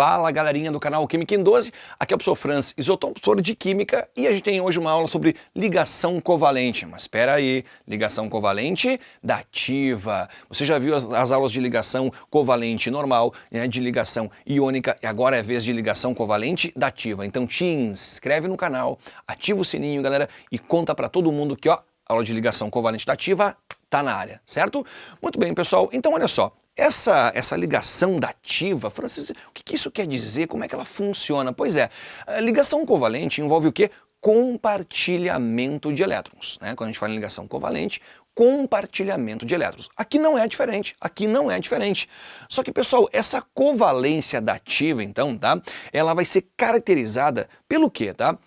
Fala galerinha do canal Química em 12, aqui é o professor Franz, isotônico, professor de Química, e a gente tem hoje uma aula sobre ligação covalente. Mas espera aí, ligação covalente dativa. Você já viu as aulas de ligação covalente normal, né, de ligação iônica, e agora é vez de ligação covalente dativa. Então te inscreve no canal, ativa o sininho, galera, e conta pra todo mundo que, ó, a aula de ligação covalente dativa tá na área, certo? Muito bem, pessoal, então olha só. Essa ligação dativa, Francis, o que isso quer dizer? Como é que ela funciona? Pois é, a ligação covalente envolve o quê? Compartilhamento de elétrons, né? Quando a gente fala em ligação covalente, compartilhamento de elétrons. Aqui não é diferente, aqui não é diferente. Só que, pessoal, essa covalência dativa, então, tá? Ela vai ser caracterizada pelo quê, tá?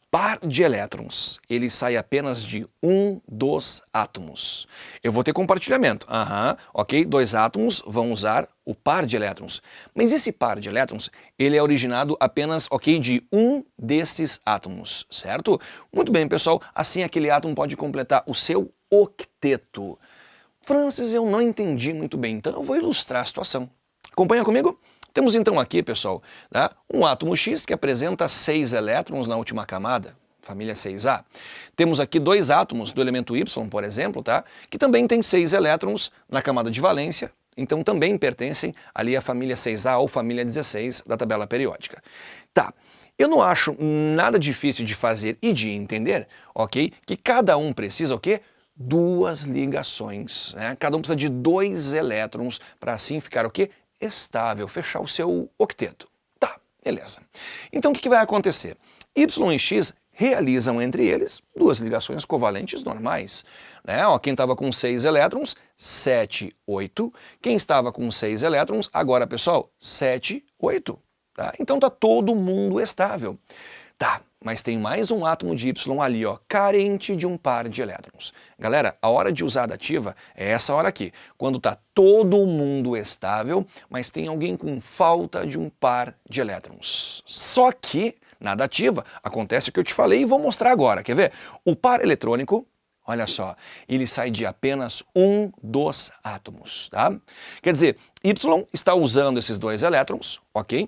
Par de elétrons, ele sai apenas de um dos átomos. Eu vou ter compartilhamento, ok? Dois átomos vão usar o par de elétrons. Mas esse par de elétrons, ele é originado apenas, ok, de um desses átomos, certo? Muito bem, pessoal, assim aquele átomo pode completar o seu octeto. Francis, eu não entendi muito bem, então eu vou ilustrar a situação. Acompanha comigo? Temos então aqui, pessoal, tá, um átomo X que apresenta 6 elétrons na última camada, família 6A. Temos aqui dois átomos do elemento Y, por exemplo, tá, que também tem 6 elétrons na camada de valência, então também pertencem ali à família 6A ou família 16 da tabela periódica. Tá, eu não acho nada difícil de fazer e de entender, ok, que cada um precisa o quê? Duas ligações, né? Cada um precisa de 2 elétrons para assim ficar o quê? Estável, fechar o seu octeto. Tá, beleza. Então o que vai acontecer? Y e X realizam entre eles duas ligações covalentes normais, né? Ó, quem estava com 6 elétrons, 7, 8. Quem estava com 6 elétrons, agora, pessoal, 7, 8. Tá? Então tá todo mundo estável. Tá, mas tem mais um átomo de Y ali, ó, carente de um par de elétrons. Galera, a hora de usar a dativa é essa hora aqui, quando tá todo mundo estável, mas tem alguém com falta de um par de elétrons. Só que, na dativa, acontece o que eu te falei e vou mostrar agora, quer ver? O par eletrônico, olha só, ele sai de apenas um dos átomos, tá? Quer dizer, Y está usando esses 2 elétrons, ok?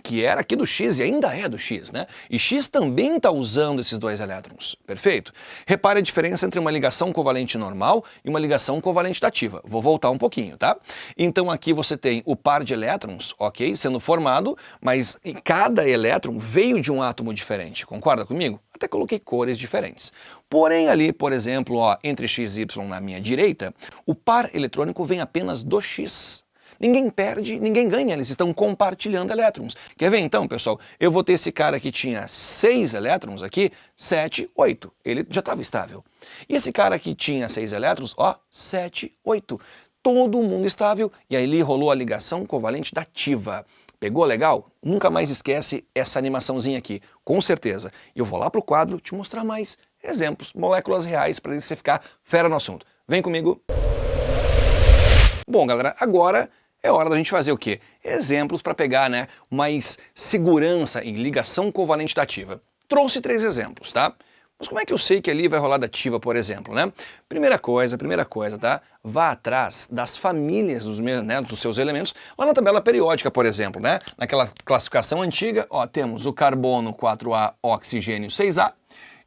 Que era aqui do X e ainda é do X, né? E X também está usando esses 2 elétrons, perfeito? Repare a diferença entre uma ligação covalente normal e uma ligação covalente dativa. Vou voltar um pouquinho, tá? Então aqui você tem o par de elétrons, ok, sendo formado, mas cada elétron veio de um átomo diferente, concorda comigo? Até coloquei cores diferentes. Porém ali, por exemplo, ó, entre X e Y na minha direita, o par eletrônico vem apenas do X. Ninguém perde, ninguém ganha, eles estão compartilhando elétrons. Quer ver então, pessoal? Eu vou ter esse cara que tinha 6 elétrons aqui, 7, 8. Ele já estava estável. E esse cara que tinha 6 elétrons, ó, 7, 8. Todo mundo estável, e aí ali rolou a ligação covalente dativa. Pegou legal? Nunca mais esquece essa animaçãozinha aqui, com certeza. E eu vou lá pro quadro te mostrar mais exemplos, moléculas reais, para você ficar fera no assunto. Vem comigo. Bom, galera, agora é hora da gente fazer o quê? Exemplos para pegar, né, mais segurança em ligação covalente dativa. Trouxe 3 exemplos, tá? Mas como é que eu sei que ali vai rolar dativa, por exemplo, né? Primeira coisa, tá? Vá atrás das famílias dos seus elementos lá na tabela periódica, por exemplo, né? Naquela classificação antiga, ó, temos o carbono 4A, oxigênio 6A,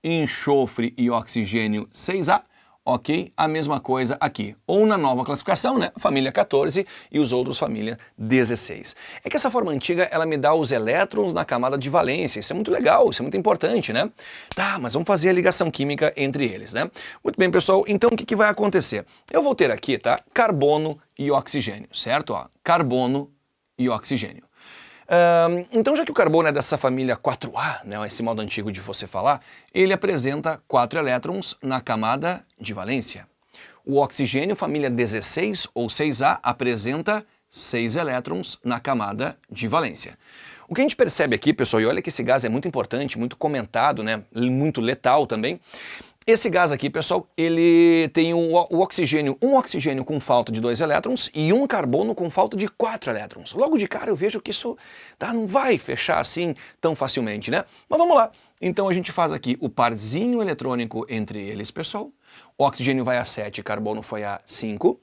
enxofre e oxigênio 6A, ok? A mesma coisa aqui. Ou na nova classificação, né? Família 14 e os outros família 16. É que essa forma antiga, ela me dá os elétrons na camada de valência. Isso é muito legal, isso é muito importante, né? Tá, mas vamos fazer a ligação química entre eles, né? Muito bem, pessoal. Então, o que vai acontecer? Eu vou ter aqui, tá? Carbono e oxigênio, certo? Ó, carbono e oxigênio. Então, já que o carbono é dessa família 4A, né, esse modo antigo de você falar, ele apresenta 4 elétrons na camada de valência. O oxigênio, família 16 ou 6A, apresenta 6 elétrons na camada de valência. O que a gente percebe aqui, pessoal, e olha que esse gás é muito importante, muito comentado, né, muito letal também. Esse gás aqui, pessoal, ele tem o oxigênio, um oxigênio com falta de 2 elétrons e um carbono com falta de 4 elétrons. Logo de cara eu vejo que isso não vai fechar assim tão facilmente, né? Mas vamos lá. Então a gente faz aqui o parzinho eletrônico entre eles, pessoal. O oxigênio vai a 7, carbono foi a 5.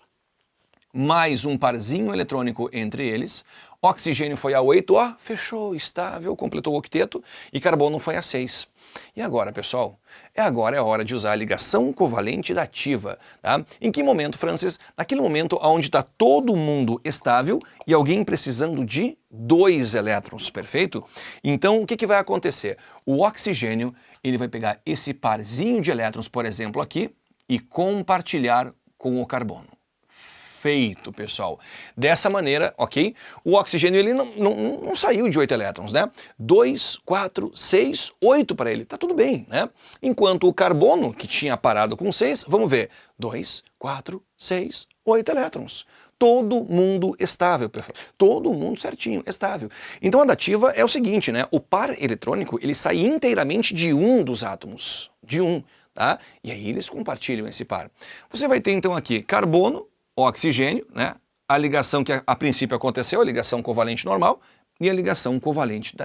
mais um parzinho eletrônico entre eles. Oxigênio foi a 8, ó, fechou, estável, completou o octeto, e carbono foi a 6. E agora, pessoal? Agora é a hora de usar a ligação covalente dativa, tá? Em que momento, Francis? Naquele momento onde está todo mundo estável e alguém precisando de 2 elétrons, perfeito? Então, o que vai acontecer? O oxigênio, ele vai pegar esse parzinho de elétrons, por exemplo, aqui, e compartilhar com o carbono. Feito, pessoal. Dessa maneira, ok? O oxigênio ele não saiu de 8 elétrons, né? 2, 4, 6, 8 para ele. Tá tudo bem, né? Enquanto o carbono, que tinha parado com 6, vamos ver. 2, 4, 6, 8 elétrons. Todo mundo estável, todo mundo certinho, estável. Então a dativa é o seguinte, né? O par eletrônico, ele sai inteiramente de um dos átomos. De um, tá? E aí eles compartilham esse par. Você vai ter então aqui carbono, oxigênio, né? A ligação que a princípio aconteceu, a ligação covalente normal e a ligação covalente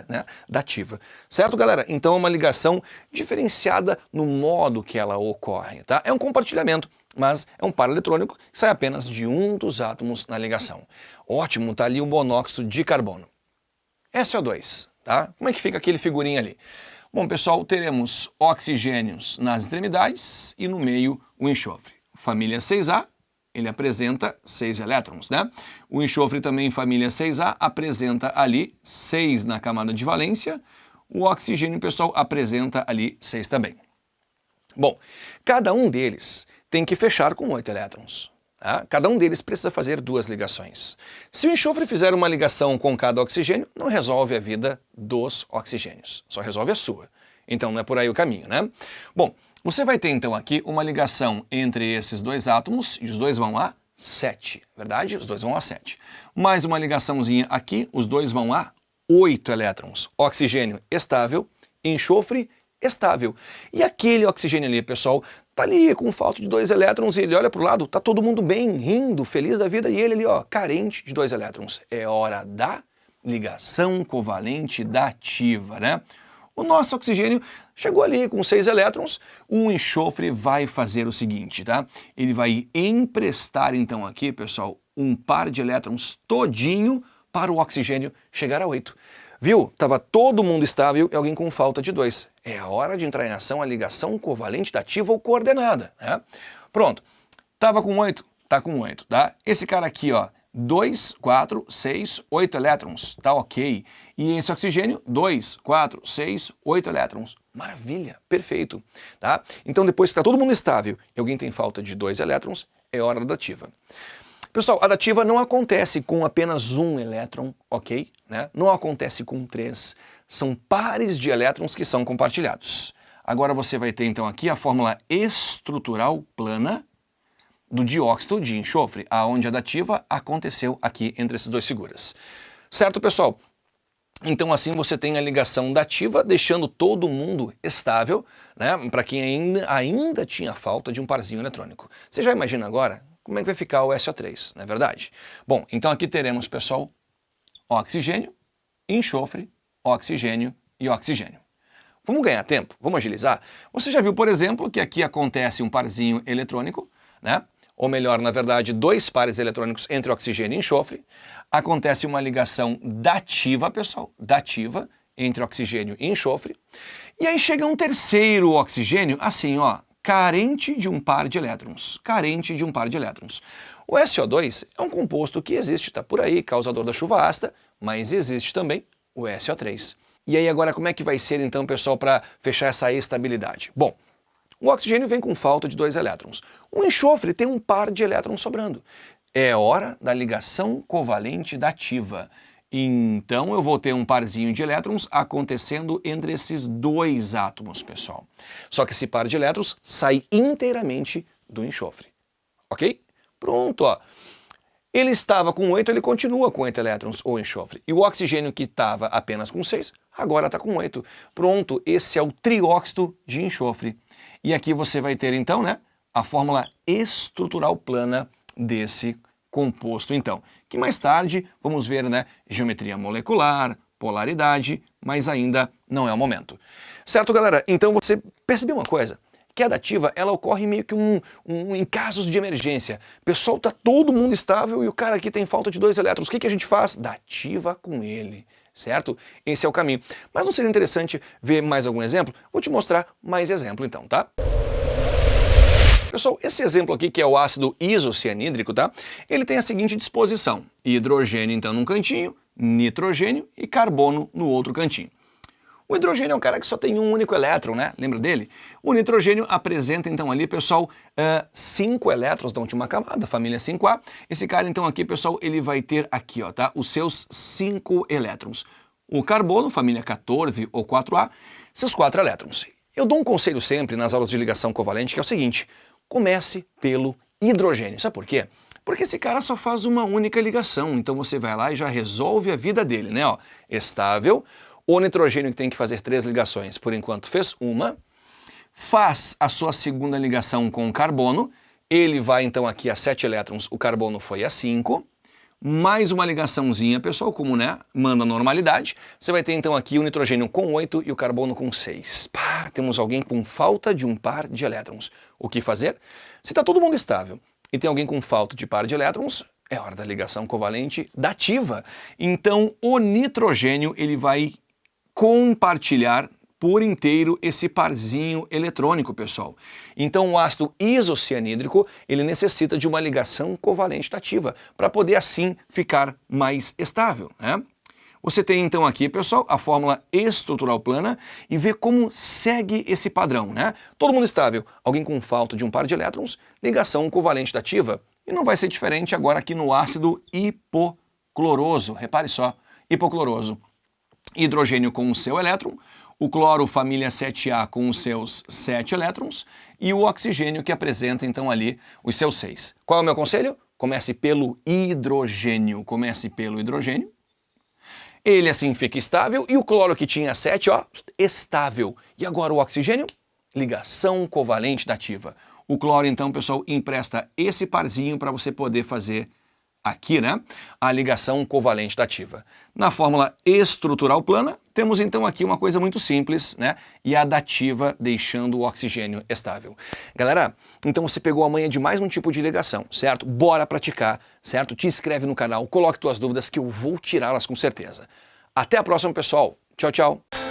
dativa. Certo, galera? Então é uma ligação diferenciada no modo que ela ocorre, tá? É um compartilhamento, mas é um par eletrônico que sai apenas de um dos átomos na ligação. Ótimo, tá ali o monóxido de carbono. SO2, tá? Como é que fica aquele figurinho ali? Bom, pessoal, teremos oxigênios nas extremidades e no meio o enxofre. Família 6A, ele apresenta 6 elétrons, né? O enxofre também, família 6A, apresenta ali 6 na camada de valência. O oxigênio, pessoal, apresenta ali 6 também. Bom, cada um deles tem que fechar com 8 elétrons. Tá? Cada um deles precisa fazer 2 ligações. Se o enxofre fizer uma ligação com cada oxigênio, não resolve a vida dos oxigênios, só resolve a sua. Então não é por aí o caminho, né? Bom, você vai ter então aqui uma ligação entre esses 2 átomos, e os 2 vão a 7, verdade? Os 2 vão a 7. Mais uma ligaçãozinha aqui, os 2 vão a 8 elétrons. Oxigênio estável, enxofre estável. E aquele oxigênio ali, pessoal, tá ali com falta de 2 elétrons e ele olha para o lado, tá todo mundo bem, rindo, feliz da vida, e ele ali, ó, carente de 2 elétrons. É hora da ligação covalente dativa, né? O nosso oxigênio chegou ali com 6 elétrons, o enxofre vai fazer o seguinte, tá? Ele vai emprestar então aqui, pessoal, um par de elétrons todinho para o oxigênio chegar a 8. Viu? Tava todo mundo estável e alguém com falta de 2. É a hora de entrar em ação a ligação covalente dativa ou coordenada, né? Pronto. Tava com 8, tá com 8, tá? Esse cara aqui, ó, 2, 4, 6, 8 elétrons, tá ok. E esse oxigênio, 2, 4, 6, 8 elétrons. Maravilha, perfeito, tá? Então depois que está todo mundo estável e alguém tem falta de 2 elétrons, é hora da dativa. Pessoal, a dativa não acontece com apenas um elétron, ok? Né? Não acontece com 3. São pares de elétrons que são compartilhados. Agora você vai ter então aqui a fórmula estrutural plana do dióxido de enxofre, aonde a dativa aconteceu aqui entre essas 2 figuras. Certo, pessoal? Então assim você tem a ligação dativa, deixando todo mundo estável, né? Para quem ainda tinha falta de um parzinho eletrônico. Você já imagina agora como é que vai ficar o SO3, não é verdade? Bom, então aqui teremos, pessoal, oxigênio, enxofre, oxigênio e oxigênio. Vamos ganhar tempo? Vamos agilizar? Você já viu, por exemplo, que aqui acontece um parzinho eletrônico, né? Ou melhor, na verdade, 2 pares eletrônicos entre oxigênio e enxofre. Acontece uma ligação dativa, pessoal, dativa, entre oxigênio e enxofre. E aí chega um terceiro oxigênio, assim, ó, carente de um par de elétrons, carente de um par de elétrons. O SO2 é um composto que existe, está por aí, causador da chuva ácida, mas existe também o SO3. E aí agora como é que vai ser então, pessoal, para fechar essa estabilidade? Bom, o oxigênio vem com falta de 2 elétrons. O enxofre tem um par de elétrons sobrando. É hora da ligação covalente dativa. Então eu vou ter um parzinho de elétrons acontecendo entre esses 2 átomos, pessoal. Só que esse par de elétrons sai inteiramente do enxofre. Ok? Pronto, ó. Ele estava com 8, ele continua com 8 elétrons, ou enxofre. E o oxigênio que estava apenas com 6, agora está com 8. Pronto, esse é o trióxido de enxofre. E aqui você vai ter então, né, a fórmula estrutural plana desse composto, então, que mais tarde vamos ver, né, geometria molecular, polaridade, mas ainda não é o momento. Certo, galera? Então você percebeu uma coisa? que a dativa, ela ocorre meio que em casos de emergência. Pessoal, tá todo mundo estável e o cara aqui tem falta de 2 elétrons. O que a gente faz? Dativa com ele, certo? Esse é o caminho. Mas não seria interessante ver mais algum exemplo? Vou te mostrar mais exemplo então, tá? Pessoal, esse exemplo aqui, que é o ácido isocianídrico, tá? Ele tem a seguinte disposição: hidrogênio, então, num cantinho, nitrogênio e carbono no outro cantinho. O hidrogênio é um cara que só tem um único elétron, né? Lembra dele? O nitrogênio apresenta, então, ali, pessoal, 5 elétrons da última camada, família 5A. Esse cara, então, aqui, pessoal, ele vai ter aqui, ó, tá? Os seus 5 elétrons. O carbono, família 14 ou 4A, seus 4 elétrons. Eu dou um conselho sempre nas aulas de ligação covalente, que é o seguinte: comece pelo hidrogênio. Sabe por quê? Porque esse cara só faz uma única ligação, então você vai lá e já resolve a vida dele, né? Ó, estável. O nitrogênio que tem que fazer 3 ligações, por enquanto fez uma. Faz a sua segunda ligação com o carbono, ele vai então aqui a 7 elétrons, o carbono foi a 5. Mais uma ligaçãozinha, pessoal, como, né, manda a normalidade. Você vai ter então aqui o nitrogênio com 8 e o carbono com 6. Pá, temos alguém com falta de um par de elétrons. O que fazer? Se está todo mundo estável e tem alguém com falta de par de elétrons, é hora da ligação covalente dativa. Então o nitrogênio ele vai compartilhar por inteiro esse parzinho eletrônico, pessoal. Então o ácido isocianídrico, ele necessita de uma ligação covalente dativa para poder assim ficar mais estável, né? Você tem então aqui, pessoal, a fórmula estrutural plana e vê como segue esse padrão, né? Todo mundo estável, alguém com falta de um par de elétrons, ligação covalente dativa. E não vai ser diferente agora aqui no ácido hipocloroso. Repare só, hipocloroso. Hidrogênio com o seu elétron, o cloro família 7A com os seus 7 elétrons e o oxigênio que apresenta então ali os seus 6. Qual é o meu conselho? Comece pelo hidrogênio. Comece pelo hidrogênio. Ele assim fica estável e o cloro que tinha 7, ó, estável. E agora o oxigênio? Ligação covalente dativa. O cloro então, pessoal, empresta esse parzinho para você poder fazer aqui, né, a ligação covalente dativa. Na fórmula estrutural plana, temos então aqui uma coisa muito simples, né, e a dativa deixando o oxigênio estável. Galera, então você pegou a manha de mais um tipo de ligação, certo? Bora praticar, certo? Te inscreve no canal, coloque tuas dúvidas que eu vou tirá-las com certeza. Até a próxima, pessoal. Tchau, tchau.